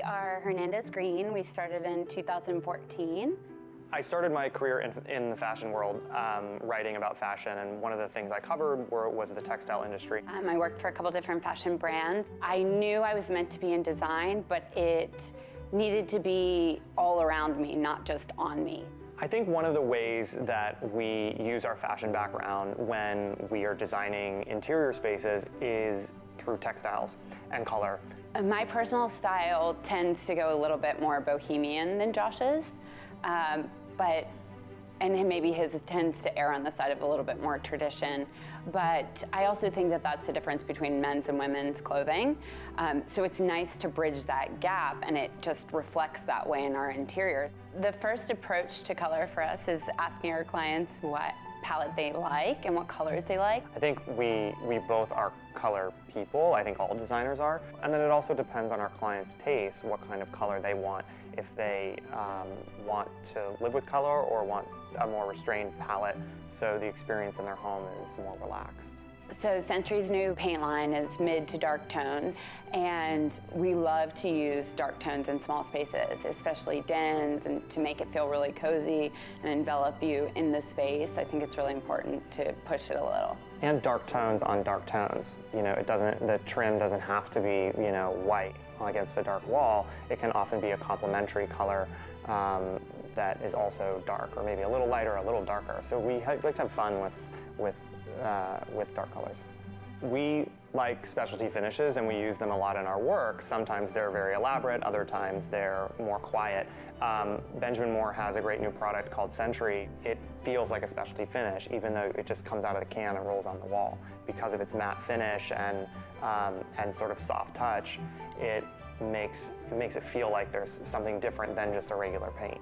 are Hernandez Greene. We started in 2014. I started my career in the fashion world, writing about fashion, and one of the things I covered was the textile industry. I worked for a couple different fashion brands. I knew I was meant to be in design, but it needed to be all around me, not just on me. I think one of the ways that we use our fashion background when we are designing interior spaces is through textiles and color. My personal style tends to go a little bit more bohemian than Josh's, and maybe his tends to err on the side of a little bit more tradition. But I also think that that's the difference between men's and women's clothing. So it's nice to bridge that gap, and it just reflects that way in our interiors. The first approach to color for us is asking our clients what palette they like and what colors they like. I think we both are color people. I think all designers are. And then it also depends on our clients' taste, what kind of color they want. If they want to live with color or want a more restrained palette, so the experience in their home is more relaxed. So Century's new paint line is mid to dark tones, and we love to use dark tones in small spaces, especially dens, and to make it feel really cozy and envelop you in the space. I think it's really important to push it a little. And dark tones on dark tones. You know, the trim doesn't have to be, white against a dark wall. It can often be a complementary color that is also dark, or maybe a little lighter, a little darker. So we like to have fun with dark colors. We like specialty finishes, and we use them a lot in our work. Sometimes they're very elaborate, other times they're more quiet. Benjamin Moore has a great new product called Century. It feels like a specialty finish, even though it just comes out of the can and rolls on the wall. Because of its matte finish and sort of soft touch, it makes it feel like there's something different than just a regular paint.